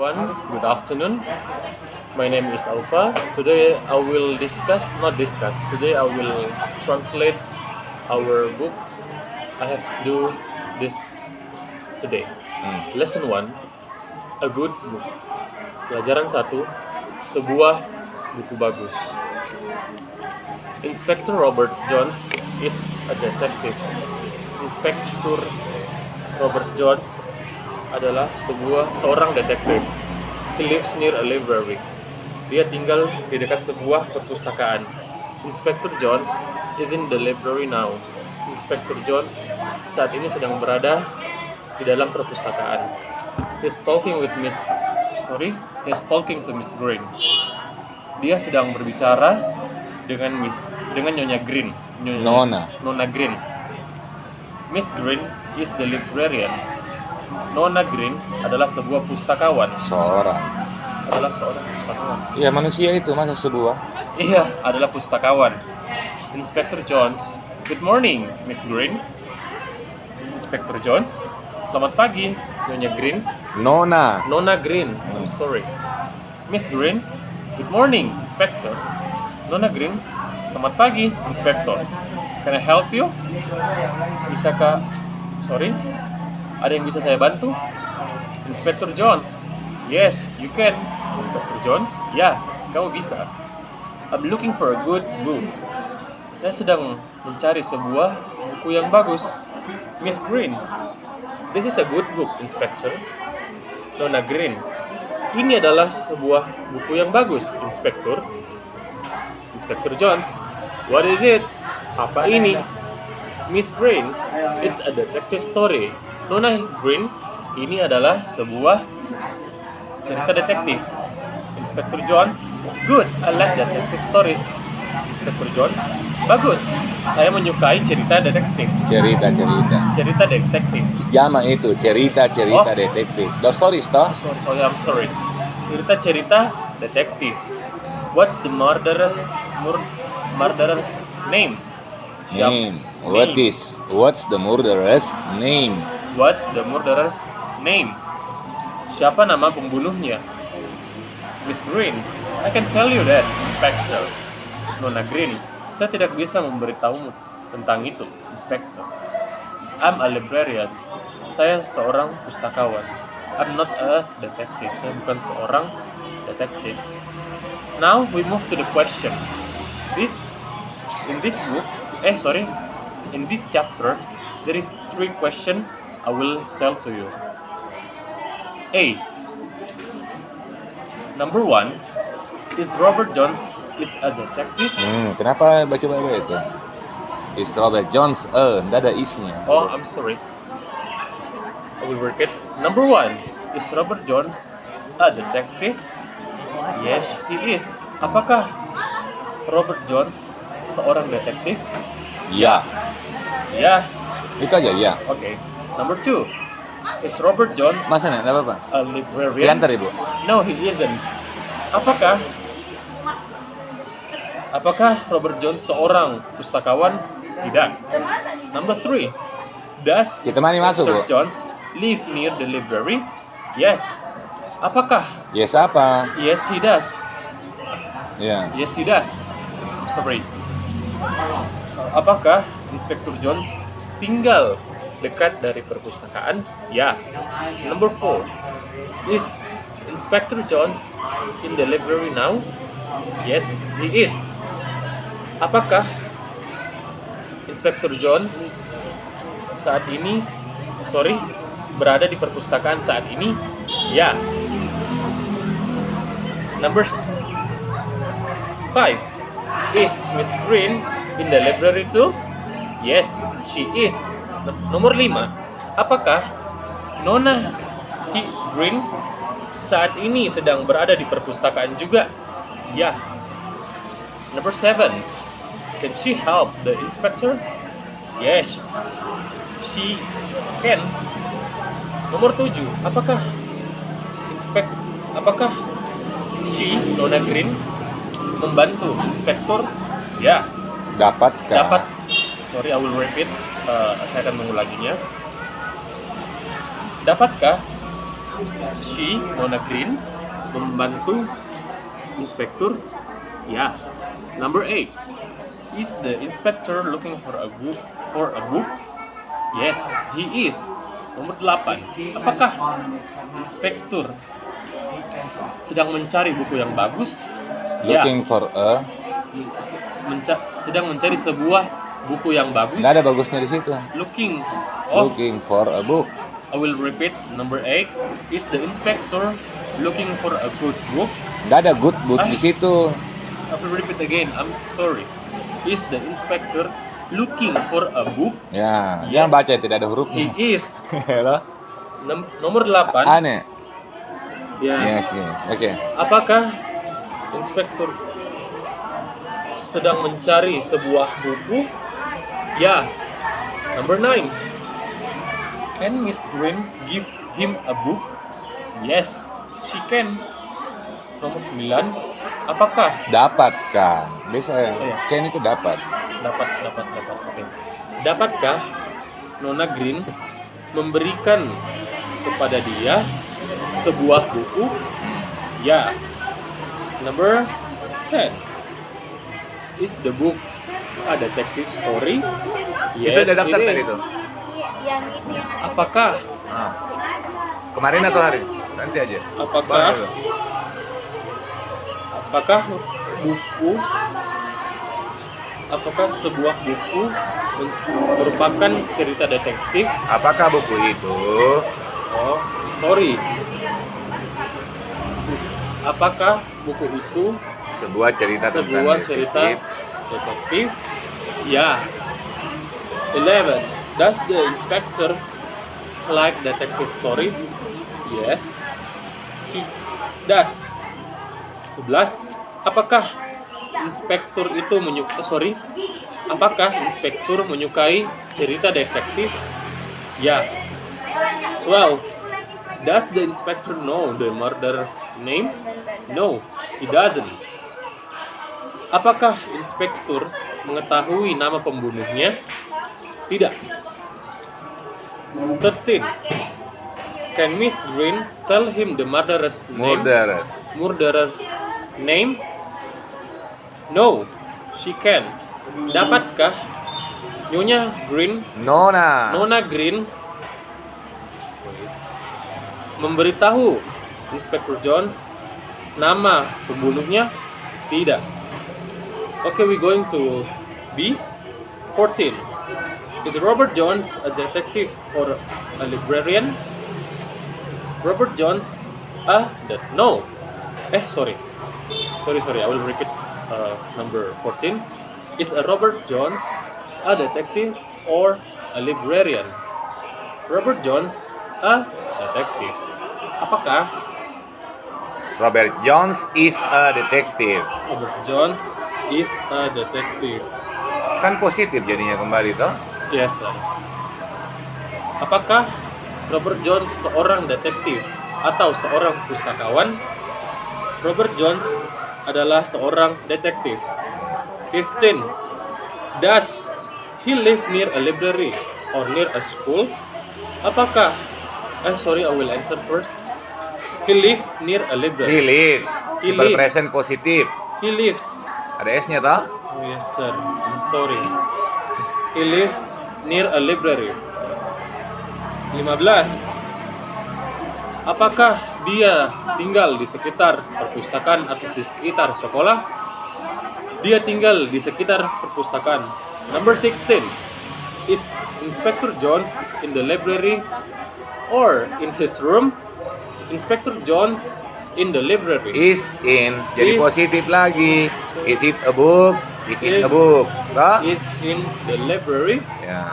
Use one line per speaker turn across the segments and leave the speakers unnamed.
everyone. Good afternoon. My name is Alpha. Today I will not discuss. Today I will translate our book. I have to do this today. Lesson 1, a good book. Pelajaran 1, sebuah buku bagus. Inspector Robert Jones is a detective. Inspektur Robert Jones adalah seorang detektif. He lives near a library. Dia tinggal di dekat sebuah perpustakaan. Inspector Jones is in the library now. Inspector Jones saat ini sedang berada di dalam perpustakaan. He's talking to Miss Green. Dia sedang berbicara dengan Nyonya Green. Nona Green. Miss Green is the librarian. Nona Green adalah sebuah pustakawan. Adalah seorang pustakawan.
Iya, manusia itu masa sebuah.
Iya, adalah pustakawan. Inspector Jones. Good morning, Miss Green. Inspector Jones. Selamat pagi, Nyonya Green.
Nona
Green. I'm sorry. Miss Green. Good morning, Inspector. Nona Green. Selamat pagi, Inspector. Can I help you? Ada yang bisa saya bantu? Inspector Jones. Yes, you can. Inspector Jones. Ya, kamu bisa. I'm looking for a good book. Saya sedang mencari sebuah buku yang bagus. Miss Green. This is a good book, Inspector. Nona Green. Ini adalah sebuah buku yang bagus, Inspektur. Inspector Jones. What is it? Apa ini? Miss Green. It's a detective story. Nona Green. Ini adalah sebuah cerita detektif. Inspector Jones. Good, I like detective stories. Inspector Jones. Bagus, saya menyukai cerita detektif. Cerita detektif.
Jama itu cerita detektif. The stories toh?
I'm sorry. Cerita detektif. What's the murderer's name?
What's the murderer's name?
What's the murderer's name? Siapa nama pembunuhnya? Miss Green. I can tell you that, Inspector. Nona Green. Saya tidak bisa memberitahumu tentang itu, Inspector. I'm a librarian. Saya seorang pustakawan. I'm not a detective. Saya bukan seorang detektif. Now we move to the question. In this chapter, there is 3 questions I will tell to you. A. Number 1, is Robert Jones a detective?
Kenapa baca itu? Is Robert Jones nggak ada isnya.
Oh, I'm sorry. I will work it. Number 1, is Robert Jones a detective? Yes, he is. Apakah Robert Jones seorang detektif?
Ya.
Ya.
Itu aja ya.
Okay. Number 2, is Robert Jones
Masa nih, enggak apa-apa.
a librarian?
Diantar, Ibu.
No, he isn't. Apakah Robert Jones seorang pustakawan? Tidak. Number 3, does Mr. Jones live near the library? Yes. Apakah?
Yes apa?
Yes, he does.
Ya.
Yes, he does. Sorry. Apakah Inspektur Jones tinggal dekat dari perpustakaan? Ya. Number 4, is Inspector Jones in the library now? Yes, he is. Apakah Inspektur Jones berada di perpustakaan saat ini? Ya. Number 5, is Miss Green in the library too? Yes, she is. Nomor 5, apakah Nona Green saat ini sedang berada di perpustakaan juga? Ya. Number 7, can she help the inspector? Yes, she can. Nomor 7, apakah Nona Green membantu inspektur? Ya.
Dapat.
Sorry, I will repeat. Saya akan mengulanginya. Dapatkah She, Nona Green, membantu inspektur? Ya. Number 8. Is the inspector looking for a book? Yes, he is. Nomor 8. Apakah inspektur sedang mencari buku yang bagus?
Looking for a.
Sedang mencari sebuah buku yang bagus.
Nggak ada bagusnya di situ.
Looking
for a book.
I will repeat. Number 8. Is the inspector looking for a good book?
Nggak ada good book di situ.
I will repeat again. I'm sorry. Is the inspector looking for a book?
Ya,
Yes.
yang baca tidak ada hurufnya.
He is.
Hello?
Nomor 8.
Aneh.
Yes.
Yes. Oke.
Apakah inspektur sedang mencari sebuah buku? Ya. Number 9. Can Miss Green give him a book? Yes, she can. Nomor 9. Apakah
Dapatkah? Bisa ya.
iya.
Ken itu dapat.
dapat. Oke. Dapatkah Nona Green memberikan kepada dia sebuah buku? Ya. Number 10. Is the book a detective story?
Itu ada daftar
it
tadi
is.
tuh.
Yang itu yang ada.
Apakah
Kemarin atau hari? Nanti aja.
apakah apakah sebuah buku merupakan cerita detektif?
Apakah buku itu
Oh, sorry. Apakah buku itu
sebuah cerita tentang
sebuah cerita detektif? Ya. 11. Does the inspector like detective stories? Yes, he does. 11. Apakah inspektur itu Apakah inspektur menyukai cerita detektif? Ya. 12. Does the inspector know the murderer's name? No, he doesn't. Apakah inspektur mengetahui nama pembunuhnya? Tidak. 13. Can Miss Green tell him the murderer's name? Murderer's name? No, she can't. Dapatkah Nyonya Green, Nona Green memberitahu Inspektur Jones nama pembunuhnya? Tidak. Okay, we going to B. 14. Is Robert Jones a detective or a librarian? Robert Jones no. Sorry. I will repeat number 14. Is a Robert Jones a detective or a librarian? Robert Jones a detective. Apakah
Robert Jones is a detective.
Robert Jones is a detective?
Kan positif jadinya kembali toh.
Yes, sir. Apakah Robert Jones seorang detektif atau seorang pustakawan? Robert Jones adalah seorang detektif. 15. Does he live near a library or near a school? Apakah I will answer first. He lives near a library.
He lives.
He
Simple
lives.
present positif.
He lives.
Ada S-nya toh?
Oh, yes, sir. I'm sorry. He lives near a library. 15. Apakah dia tinggal di sekitar perpustakaan atau di sekitar sekolah? Dia tinggal di sekitar perpustakaan. Number 16. Is Inspector Jones in the library or in his room? Inspector Jones in the library.
Is in. Jadi
Is.
positif lagi. Is it a book? It is
Is.
a book. Toh?
Is in the library.
Ya.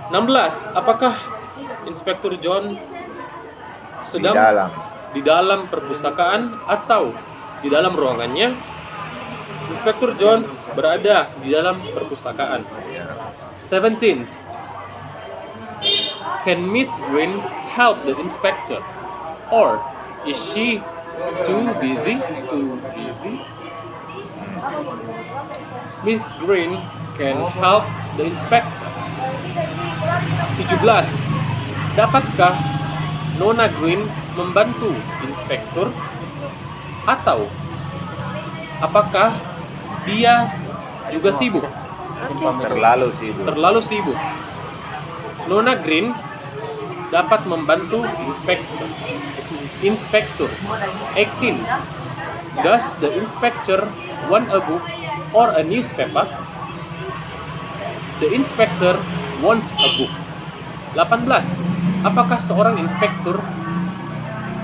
16. Apakah Inspektur John sedang
Di dalam.
di dalam perpustakaan atau di dalam ruangannya? Inspektur Jones berada di dalam perpustakaan.
Ya.
17. Can Miss Green help the inspector? Or is she too busy? Miss Green can help the inspector. 17. Dapatkah Nona Green membantu inspektur atau apakah dia juga sibuk?
Terlalu sibuk.
Terlalu sibuk. Nona Green dapat membantu inspektur. Inspektur. 18. Does the inspector want a book or a newspaper? The inspector wants a book. 18. Apakah seorang inspektur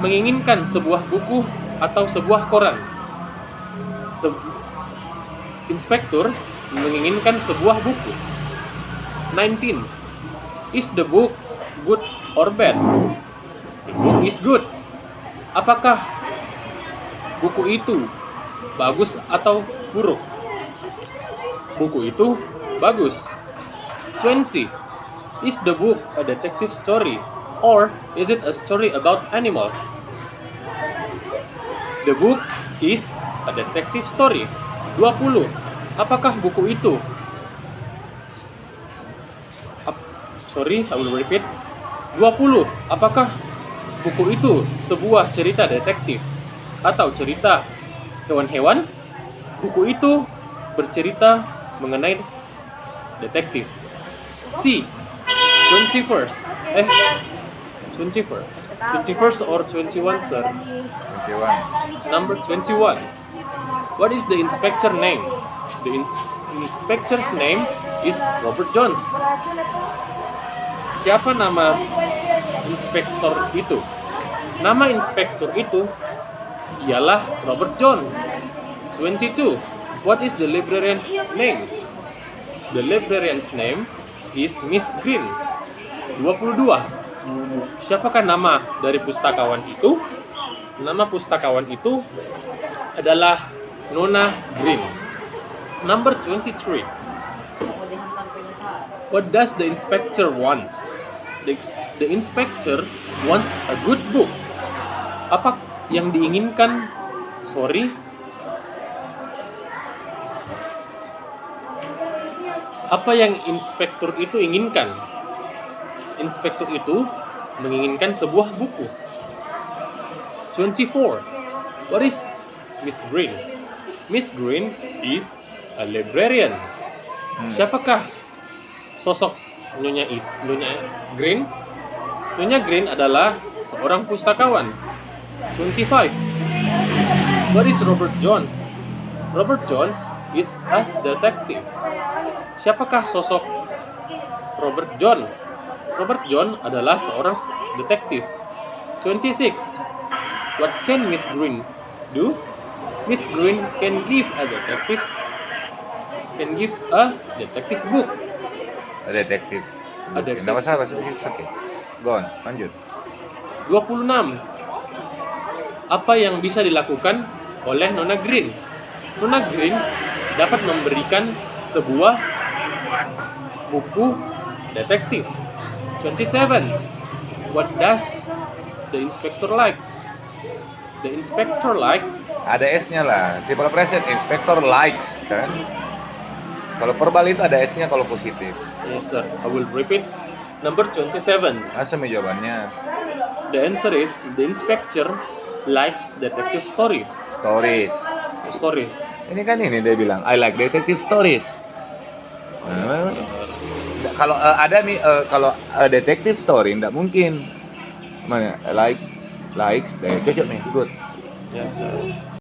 menginginkan sebuah buku atau sebuah koran? Inspektur menginginkan sebuah buku. 19. Is the book good or bad? The book is good. Apakah buku itu bagus atau buruk? Buku itu bagus. 20. Is the book a detective story or is it a story about animals? The book is a detective story. 20. Apakah buku itu I will repeat. 20. Apakah buku itu sebuah cerita detektif atau cerita hewan-hewan? Buku itu bercerita mengenai detektif. C. 21st. 21st or 21, sir?
21.
Number 21. What is the inspector name? The inspector's name is Robert Jones. Siapa nama inspektor itu? Nama inspektur itu ialah Robert John. 22. What is the librarian's name? The librarian's name is Miss Green. 22. Siapakah nama dari pustakawan itu? Nama pustakawan itu adalah Nona Green. Number 23. What does the inspector want? The inspector wants a good book. Apa yang diinginkan? Apa yang inspektur itu inginkan? Inspektur itu menginginkan sebuah buku. 24. What is Miss Green? Miss Green is a librarian. Siapakah sosok Nyonya Green? Nyonya Green adalah seorang pustakawan. 25. What is Robert Jones? Robert Jones is a detective. Siapakah sosok Robert John? Robert John adalah seorang detektif. 26. What can Miss Green do? Miss Green can give a detective book.
Detektif.
Detektif.
Nggak masalah, it's okay. Go on, lanjut.
26. Apa yang bisa dilakukan oleh Nona Green? Nona Green dapat memberikan sebuah buku detektif. 27. What does the inspector like? The inspector like.
Ada S-nya lah. Simple present, inspector likes, kan? Kalau verbal itu ada S-nya kalau positif.
Yes, sir. I will repeat. Number 27.
Asal jawabannya.
The answer is the inspector likes detective stories.
Ini kan dia bilang, I like detective stories. Kalau ada nih, kalau detective story nggak mungkin. Mana likes, cocok nih, good.
Yes, sir.